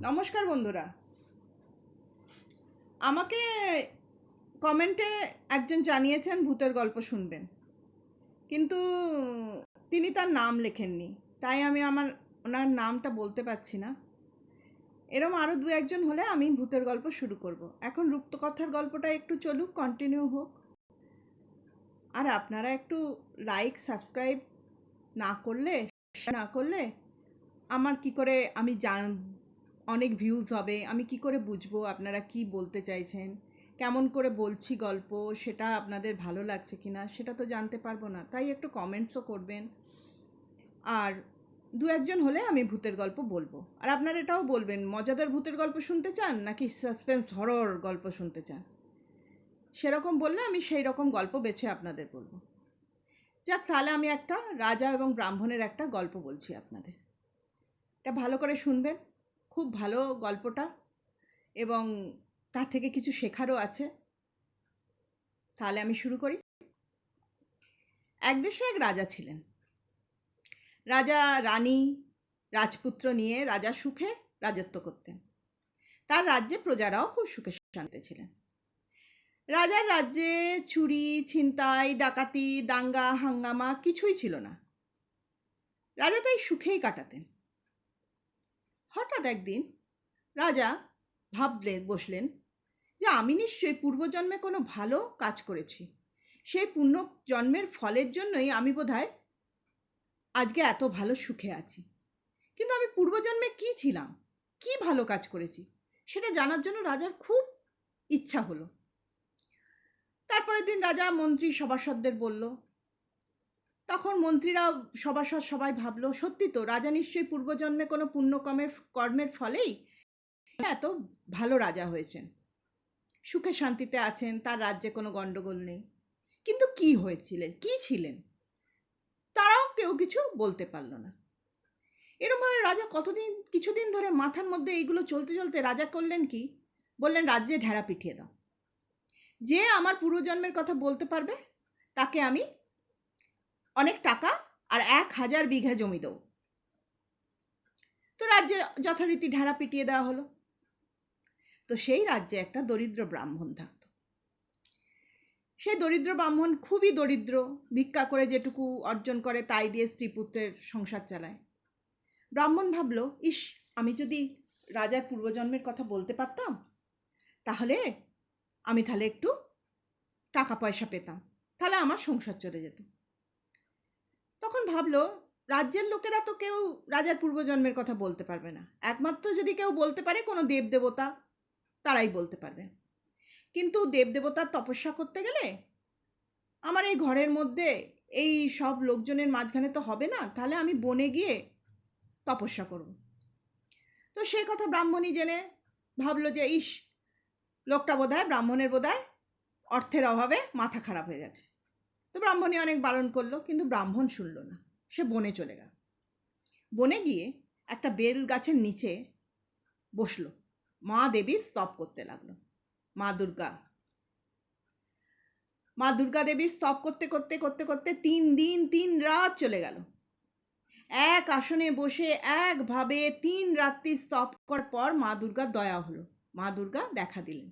নমস্কার বন্ধুরা, আমাকে কমেন্টে একজন জানিয়েছেন ভূতের গল্প শুনবেন, কিন্তু তিনি তার নাম লেখেননি, তাই আমি ওনার নামটা বলতে পারছি না। এরম আরও দু একজন হলে আমি ভূতের গল্প শুরু করব। এখন রূপকথার গল্পটা একটু চলুক, কন্টিনিউ হোক। আর আপনারা একটু লাইক সাবস্ক্রাইব না করলে আমার কি করে অনেক ভিউজ হবে, আমি কি করে বুঝবো আপনারা কি বলতে চাইছেন, কেমন করে বলছি গল্প, সেটা আপনাদের ভালো লাগছে কিনা সেটা তো জানতে পারবো না। তাই একটু কমেন্টসও করবেন। আর দু একজন হলে আমি ভূতের গল্প বলবো। আর আপনারা এটাও বলবেন মজাদার ভূতের গল্প শুনতে চান নাকি সাসপেন্স হরর গল্প শুনতে চান। সেরকম বললে আমি সেই রকম গল্প বেছে আপনাদের বলবো। যাক, তাহলে আমি একটা রাজা এবং ব্রাহ্মণের একটা গল্প বলছি আপনাদের। এটা ভালো করে শুনবেন, খুব ভালো গল্পটা, এবং তার থেকে কিছু শেখারও আছে। তাহলে আমি শুরু করি। এক দেশে এক রাজা ছিলেন। রাজা রানী রাজপুত্র নিয়ে রাজা সুখে রাজত্ব করতেন। তার রাজ্যে প্রজারাও খুব সুখে শান্তিতে ছিলেন। রাজার রাজ্যে চুরি, ছিনতাই, ডাকাতি, দাঙ্গা হাঙ্গামা কিছুই ছিল না। রাজা তাই সুখেই কাটাতেন। হঠাৎ একদিন রাজা বসলেন যে আমি নিশ্চয়ই পূর্বজন্মে কোনো ভালো কাজ করেছি। সেই পুণ্য জন্মের ফলের জন্যই আমি বোধহয় আজকে এত ভালো সুখে আছি। কিন্তু আমি পূর্বজন্মে কি ছিলাম, কি ভালো কাজ করেছি, সেটা জানার জন্য রাজার খুব ইচ্ছা হলো। তারপরের দিন রাজা মন্ত্রী সভাসদদের বলল। তখন মন্ত্রীরা সভাসদ সবাই ভাবলো, সত্যি তো, রাজা নিশ্চয়ই পূর্বজন্মে কোনো কর্মের ফলেই এত ভালো রাজা হয়েছেন, সুখে শান্তিতে আছেন, তার রাজ্যে কোনো গন্ডগোল নেই। কিন্তু কি হয়েছিলেন, কি ছিলেন, তারাও কেউ কিছু বলতে পারল না। এরকমভাবে রাজা কিছুদিন ধরে মাথার মধ্যে এইগুলো চলতে চলতে রাজা করলেন কি, বললেন রাজ্যে ঢেড়া পিটিয়ে দাও। যে আমার পূর্বজন্মের কথা বলতে পারবে তাকে আমি অনেক টাকা আর 1000 বিঘা জমি দেবো। তো রাজ্যে যথারীতি ঢেড়া পিটিয়ে দেওয়া হলো। তো সেই রাজ্যে একটা দরিদ্র ব্রাহ্মণ থাকত। সেই দরিদ্র ব্রাহ্মণ খুবই দরিদ্র, ভিক্ষা করে যেটুকু অর্জন করে তাই দিয়ে স্ত্রী পুত্রের সংসার চালায়। ব্রাহ্মণ ভাবল, ইস, আমি যদি রাজার পূর্বজন্মের কথা বলতে পারতাম তাহলে আমি একটু টাকা পয়সা পেতাম, তাহলে আমার সংসার চলে যেত। তখন ভাবলো, রাজ্যের লোকেরা তো কেউ রাজার পূর্বজন্মের কথা বলতে পারবে না, একমাত্র যদি কেউ বলতে পারে কোনো দেবদেবতা, তারাই বলতে পারবে। কিন্তু দেবদেবতার তপস্যা করতে গেলে আমার এই ঘরের মধ্যে এই সব লোকজনের মাঝখানে তো হবে না, তাহলে আমি বনে গিয়ে তপস্যা করব। তো সেই কথা ব্রাহ্মণী জেনে ভাবলো যে ইস, লোকটা ব্রাহ্মণের বোধহয় অর্থের অভাবে মাথা খারাপ হয়ে গেছে। তো ব্রাহ্মণী অনেক বারণ করলো, কিন্তু ব্রাহ্মণ শুনল না। সে বনে চলে গেল। বনে গিয়ে একটা বেল গাছের নিচে বসলো, মা দেবী স্তব করতে লাগলো। মা দুর্গা দেবী স্তব করতে করতে করতে করতে 3 দিন 3 রাত চলে গেল। এক আসনে বসে একভাবে 3 রাত্রি স্তব করার পর মা দুর্গার দয়া হলো। মা দুর্গা দেখা দিলেন,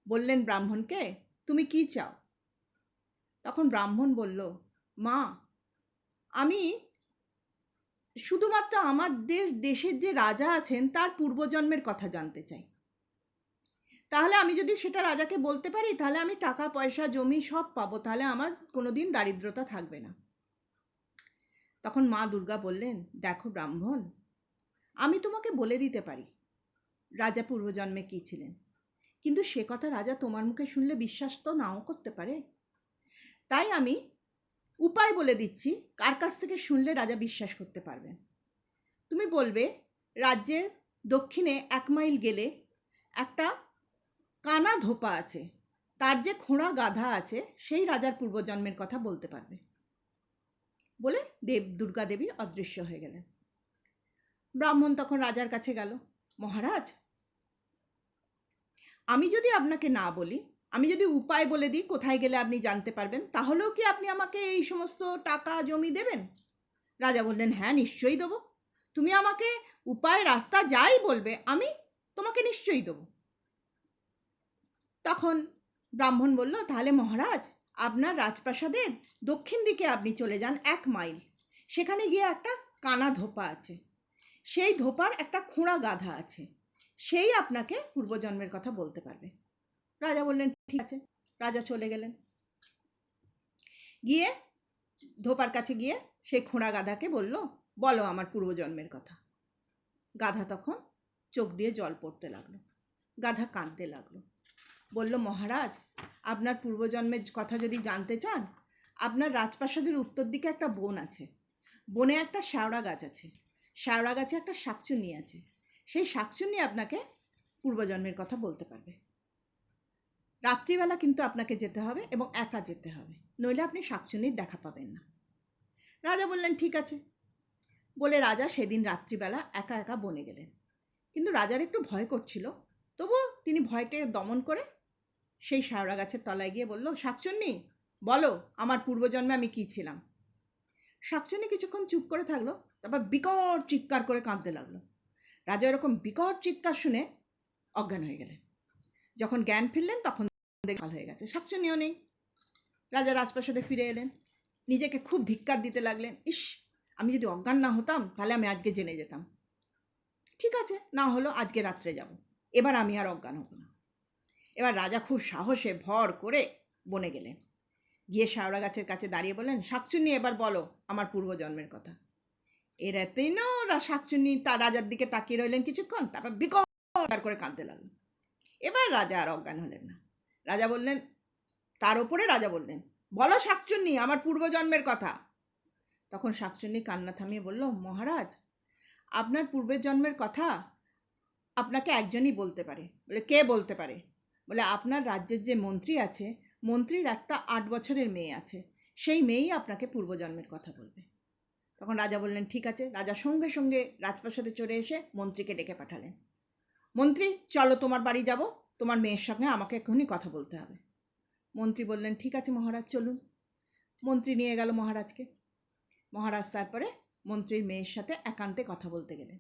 বললেন ব্রাহ্মণকে, তুমি কি চাও? তখন ব্রাহ্মণ বলল, মা, আমি শুধুমাত্র আমার দেশের যে রাজা আছেন তার পূর্বজন্মের কথা জানতে চাই। তাহলে আমি যদি সেটা রাজাকে বলতে পারি তাহলে আমি টাকা পয়সা জমি সব পাবো, তাহলে আমার কোনোদিন দারিদ্রতা থাকবে না। তখন মা দুর্গা বললেন, দেখো ব্রাহ্মণ, আমি তোমাকে বলে দিতে পারি রাজা পূর্বজন্মে কি ছিলেন, কিন্তু সে কথা রাজা তোমার মুখে শুনলে বিশ্বাস তো নাও করতে পারে। তাই আমি উপায় বলে দিচ্ছি, কার কাছ থেকে শুনলে রাজা বিশ্বাস করতে পারবেন। তুমি বলবে, রাজ্যের দক্ষিণে 1 মাইল গেলে একটা কানা ধোপা আছে, তার যে খোঁড়া গাধা আছে সেই রাজার পূর্বজন্মের কথা বলতে পারবে। বলে দুর্গা দেবী অদৃশ্য হয়ে গেলেন। ব্রাহ্মণ তখন রাজার কাছে গেল, মহারাজ, আমি যদি আপনাকে না বলি, আমি যদি উপায় বলে দিই কোথায় গেলে আপনি জানতে পারবেন, তাহলেও কি আপনি আমাকে এই সমস্ত টাকা জমি দেবেন? রাজা বললেন, হ্যাঁ, নিশ্চয়ই দেবো। তুমি আমাকে উপায় রাস্তা যাই বলবে আমি তোমাকে নিশ্চয়ই দেবো। তখন ব্রাহ্মণ বলল, তাহলে মহারাজ আপনার রাজপ্রাসাদের দক্ষিণ দিকে আপনি চলে যান 1 মাইল, সেখানে গিয়ে একটা কানা ধোপা আছে, সেই ধোপার একটা খোঁড়া গাধা আছে, সেই আপনাকে পূর্বজন্মের কথা বলতে পারবে। রাজা বললেন ঠিক আছে। রাজা চলে গেলেন, গিয়ে ধোপার কাছে গিয়ে সেই খোঁড়া গাধাকে বলল, বলো আমার পূর্বজন্মের কথা। গাধা তখন চোখ দিয়ে জল পড়তে লাগলো, গাধা কাঁদতে লাগলো, বলল, মহারাজ আপনার পূর্বজন্মের কথা যদি জানতে চান, আপনার রাজপ্রাসাদের উত্তর দিকে একটা বন আছে, বনে একটা শ্যাওড়া গাছ আছে, শ্যাওড়া গাছে একটা শাকচুন্নি আছে, সেই শাকচুন্নি আপনাকে পূর্বজন্মের কথা বলতে পারবে। রাত্রিবেলা কিন্তু আপনাকে যেতে হবে এবং একা যেতে হবে, নইলে আপনি শাকচুন্নির দেখা পাবেন না। রাজা বললেন ঠিক আছে। বলে রাজা সেদিন রাত্রিবেলা একা একা বনে গেলেন। কিন্তু রাজার একটু ভয় করছিল, তবুও তিনি ভয়টা দমন করে সেই শ্যাওড়া গাছের তলায় গিয়ে বলল, শাকচুন্নি বলো আমার পূর্বজন্মে আমি কি ছিলাম। শাকচুন্নি কিছুক্ষণ চুপ করে থাকলো, তারপর বিকট চিৎকার করে কাঁদতে লাগলো। রাজা এরকম বিকট চিৎকার শুনে অজ্ঞান হয়ে গেলেন। যখন জ্ঞান ফিরলেন তখন কাল হয়ে গেছে, শাকচুন্নিও নেই। রাজা রাজপ্রাসাদে ফিরে এলেন, নিজেকে খুব ধিক্কার দিতে লাগলেন, ইস আমি যদি অজ্ঞান না হতাম তাহলে আমি আজকে জেনে যেতাম। ঠিক আছে, না হলো আজকে রাত্রে যাব, এবার আমি আর অজ্ঞান হব না। এবার রাজা খুব সাহসে ভর করে বনে গেলেন, গিয়ে শ্যাওড়া গাছের কাছে দাঁড়িয়ে বললেন, শাকচুন্নি এবার বলো আমার পূর্বজন্মের কথা। এরাতেই না শাকচুন্নি তার রাজার দিকে তাকিয়ে রইলেন কিছুক্ষণ, তারপর বিকট করে কাঁদতে লাগলো। এবার রাজা আর অজ্ঞান হলেন না। রাজা বললেন, তার উপরে রাজা বললেন, বলো শাকচুন্নি আমার পূর্বজন্মের কথা। তখন শাকচুন্নি কান্না থামিয়ে বলল, মহারাজ আপনার পূর্বের জন্মের কথা আপনাকে একজনই বলতে পারে। বলে কে বলতে পারে? বলে আপনার রাজ্যের যে মন্ত্রী আছে, মন্ত্রীর একটা 8 বছরের মেয়ে আছে, সেই মেয়েই আপনাকে পূর্বজন্মের কথা বলবে। তখন রাজা বললেন ঠিক আছে। রাজা সঙ্গে সঙ্গে রাজপ্রাসাদে চলে এসে মন্ত্রীকে ডেকে পাঠালেন, মন্ত্রী চলো তোমার বাড়ি যাব, তোমার মেয়ের সঙ্গে আমাকে এখনই কথা বলতে হবে। মন্ত্রী বললেন ঠিক আছে মহারাজ চলুন। মন্ত্রী নিয়ে গেল মহারাজকে। মহারাজ তারপরে মন্ত্রীর মেয়ের সাথে একান্তে কথা বলতে গেলেন।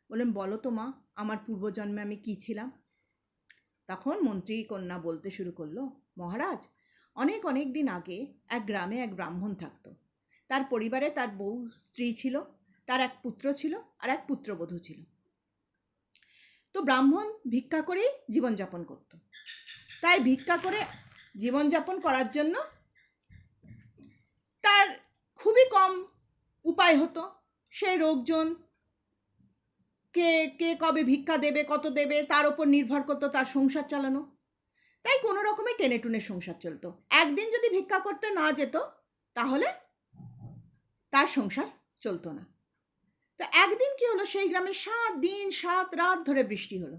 বললেন, বলো তো মা আমার পূর্বজন্মে আমি কি ছিলাম। তখন মন্ত্রী কন্যা বলতে শুরু করলো, মহারাজ অনেক অনেক দিন আগে এক গ্রামে এক ব্রাহ্মণ থাকতো। তার পরিবারে তার বউ স্ত্রী ছিল, তার এক পুত্র ছিল আর এক পুত্রবধূ ছিল। তো ব্রাহ্মণ ভিক্ষা করেই জীবনযাপন করত। তাই ভিক্ষা করে জীবনযাপন করার জন্য তার খুবই কম উপায় হতো। সেই লোকজন কে কে কবে ভিক্ষা দেবে, কত দেবে, তার উপর নির্ভর করতো তার সংসার চালানো। তাই কোনো রকমে টেনে টুনে সংসার চলতো। একদিন যদি ভিক্ষা করতে না যেত তাহলে তার সংসার চলতো না। তো একদিন কি হলো, সেই গ্রামে 7 দিন 7 রাত ধরে বৃষ্টি হলো।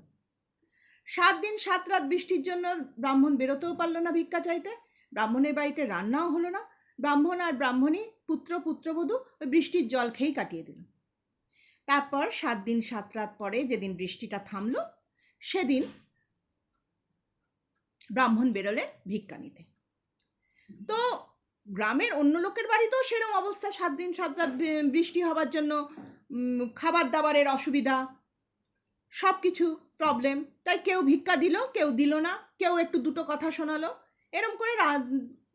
7 দিন 7 রাত বৃষ্টির জন্য ব্রাহ্মণ বেরোতেও পারলো না ভিক্ষা চাইতে, ব্রাহ্মণের বাড়িতে রান্নাও হলো না। ব্রাহ্মণ আর ব্রাহ্মণী পুত্র পুত্রবধূ ওই বৃষ্টির জল খেয়েই কাটিয়ে দিল। তারপর 7 দিন 7 রাত পরে যেদিন বৃষ্টিটা থামলো, সেদিন ব্রাহ্মণ বেরোলেন ভিক্ষা নিতে। তো গ্রামের অন্য লোকের বাড়িতেও সেরকম অবস্থা, 7 দিন 7 রাত বৃষ্টি হওয়ার জন্য খাবার দাবারের অসুবিধা, সব কিছু প্রবলেম। তাই কেউ ভিক্ষা দিল, কেউ দিল না, কেউ একটু দুটো কথা শোনালো। এরম করে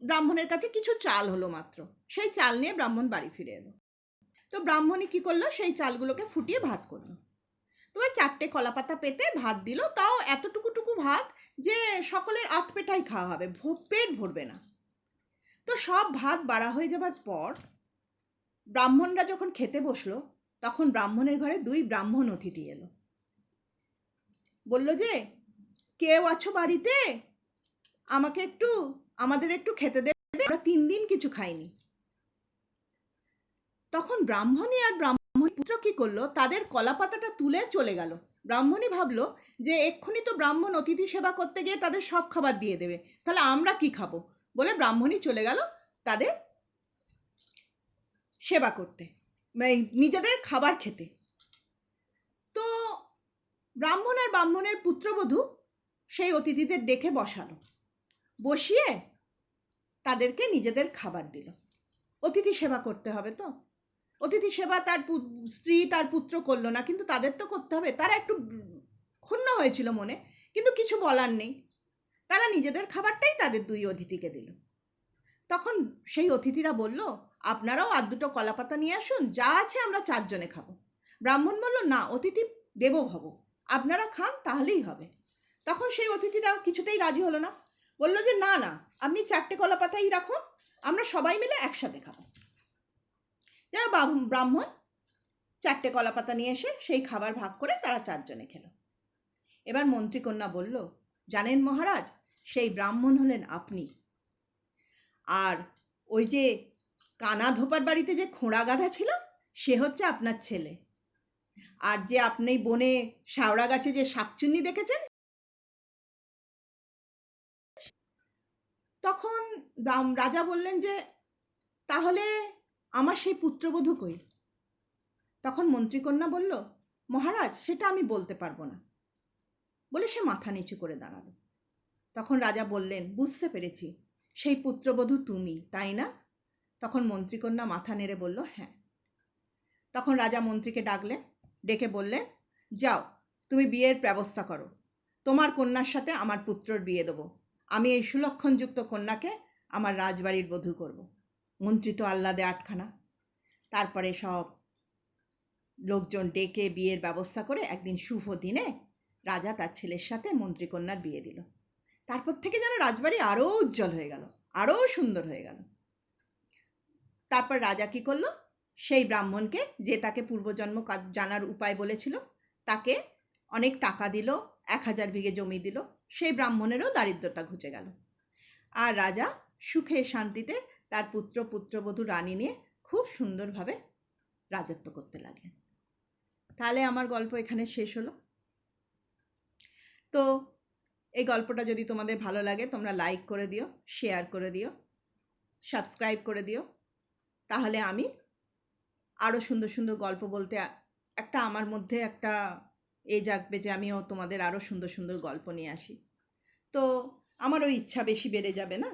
ব্রাহ্মণের কাছে কিছু চাল হলো মাত্র, সেই চাল নিয়ে ব্রাহ্মণ বাড়ি ফিরে এলো। তো ব্রাহ্মণই কি করলো, সেই চালগুলোকে ফুটিয়ে ভাত করলো। তোমার 4টে কলাপাতা পেতে ভাত দিল, তাও এতটুকু ভাত যে সকলের আধ পেটাই খাওয়া হবে, পেট ভরবে না। তো সব ভাত বাড়া হয়ে যাবার পর ব্রাহ্মণরা যখন খেতে বসলো, তখন ব্রাহ্মণের ঘরে 2 ব্রাহ্মণ অতিথি এলো। বলল যে, কেউ আছো বাড়িতে, আমাদের একটু খেতে দেবে, আমরা 3 দিন কিছু খাইনি। তখন ব্রাহ্মণী আর ব্রাহ্মণী পুত্র কি করলো, তাদের কলাপাতাটা তুলে চলে গেল। ব্রাহ্মণী ভাবলো যে এক্ষুনি তো ব্রাহ্মণ অতিথি সেবা করতে গিয়ে তাদের সব খাবার দিয়ে দেবে, তাহলে আমরা কি খাবো, বলে ব্রাহ্মণী চলে গেল তাদের সেবা করতে, নিজেদের খাবার খেতে। তো ব্রাহ্মণ আর ব্রাহ্মণের পুত্রবধূ সেই অতিথিদের ডেকে বসালো, বসিয়ে তাদেরকে নিজেদের খাবার দিল। অতিথি সেবা করতে হবে তো। অতিথি সেবা তার স্ত্রী তার পুত্র করলো না, কিন্তু তাদের তো করতে হবে। তারা একটু ক্ষুণ্ণ হয়েছিল মনে, কিন্তু কিছু বলার নেই। তারা নিজেদের খাবারটাই তাদের 2 অতিথিকে দিল। তখন সেই অতিথিরা বলল, আপনারাও আর দুটো কলাপাতা নিয়ে আসুন, যা আছে আমরা 4 জনে খাবো। ব্রাহ্মণ বলল, না, অতিথি দেবো ভব, আপনারা খান তাহলেই হবে। তখন সেই অতিথিরা কিছুতেই রাজি হলো না, বলল যে না না, আপনি 4টে কলাপাতাই রাখুন, আমরা সবাই মিলে একসাথে খাবো। যাই ব্রাহ্মণ 4টে কলাপাতা নিয়ে এসে সেই খাবার ভাগ করে তারা 4 জনে খেলো। এবার মন্ত্রীকন্যা বলল, জানেন মহারাজ, সেই ব্রাহ্মণ হলেন আপনি। আর ওই যে কানা ধোপার বাড়িতে যে খোঁড়া গাধা ছিল, সে হচ্ছে আপনার ছেলে। আর যে আপনি বনে শাওড়া গাছে যে শাকচুন্নি দেখেছেন। তখন রাজা বললেন যে, তাহলে আমার সেই পুত্রবধূ কই? তখন মন্ত্রীকন্যা বলল, মহারাজ, সেটা আমি বলতে পারবো না, বলে সে মাথা নিচু করে দাঁড়ালো। তখন রাজা বললেন, বুঝতে পেরেছি, সেই পুত্রবধূ তুমি, তাই না? তখন মন্ত্রীকন্যা মাথা নেড়ে বলল, হ্যাঁ। তখন রাজা মন্ত্রীকে ডাকলেন, ডেকে বললেন, যাও, তুমি বিয়ের ব্যবস্থা করো, তোমার কন্যার সাথে আমার পুত্রর বিয়ে দেবো। আমি এই সুলক্ষণযুক্ত কন্যাকে আমার রাজবাড়ির বধূ করব। মন্ত্রী তো আহ্লাদে আটখানা। তারপরে সব লোকজন ডেকে বিয়ের ব্যবস্থা করে একদিন শুভ দিনে রাজা তার ছেলের সাথে মন্ত্রীকন্যার বিয়ে দিল। তারপর থেকে যেন রাজবাড়ি আরও উজ্জ্বল হয়ে গেল, আরও সুন্দর হয়ে গেল। তারপর রাজা কি করলো, সেই ব্রাহ্মণকে, যে তাকে পূর্বজন্ম জানার উপায় বলেছিল, তাকে অনেক টাকা দিল, 1000 বিঘে জমি দিল। সেই ব্রাহ্মণেরও দারিদ্রতা ঘুচে গেল। আর রাজা সুখে শান্তিতে তার পুত্র পুত্রবধূ রানী নিয়ে খুব সুন্দরভাবে রাজত্ব করতে লাগলেন। তাহলে আমার গল্প এখানে শেষ হলো। তো এই গল্পটা যদি তোমাদের ভালো লাগে, তোমরা লাইক করে দিও, শেয়ার করে দিও, সাবস্ক্রাইব করে দিও। তাহলে আমি আরও সুন্দর সুন্দর গল্প বলতে একটা আমার মধ্যে একটা জাগবে যে আমিও তোমাদের আরও সুন্দর সুন্দর গল্প নিয়ে আসি। তো আমারও ইচ্ছা বেশি বেড়ে যাবে না?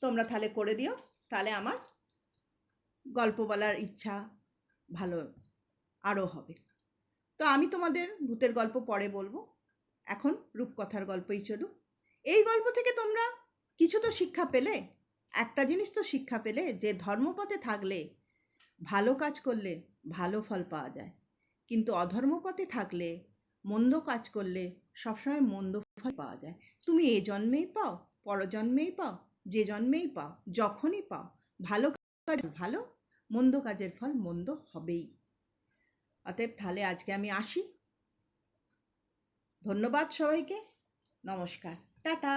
তোমরা তাহলে করে দিও, তাহলে আমার গল্প বলার ইচ্ছা ভালো আরও হবে। তো আমি তোমাদের ভূতের গল্প পরে বলবো, এখন রূপকথার গল্পই চলুক। এই গল্প থেকে তোমরা কিছু তো শিক্ষা পেলে, একটা জিনিস তো শিক্ষা পেলে, যে ধর্মপথে থাকলে, ভালো কাজ করলে ভালো ফল পাওয়া যায়, কিন্তু অধর্মপথে থাকলে, মন্দ কাজ করলে সবসময় মন্দ ফল পাওয়া যায়। তুমি এ জন্মেই পাও, পরজন্মেই পাও, যে জন্মেই পাও, যখনই পাও, ভালো কাজ ভালো, মন্দ কাজের ফল মন্দ হবেই। অতএব তাহলে আজকে আমি আসি। ধন্যবাদ সবাইকে, নমস্কার, টাটা।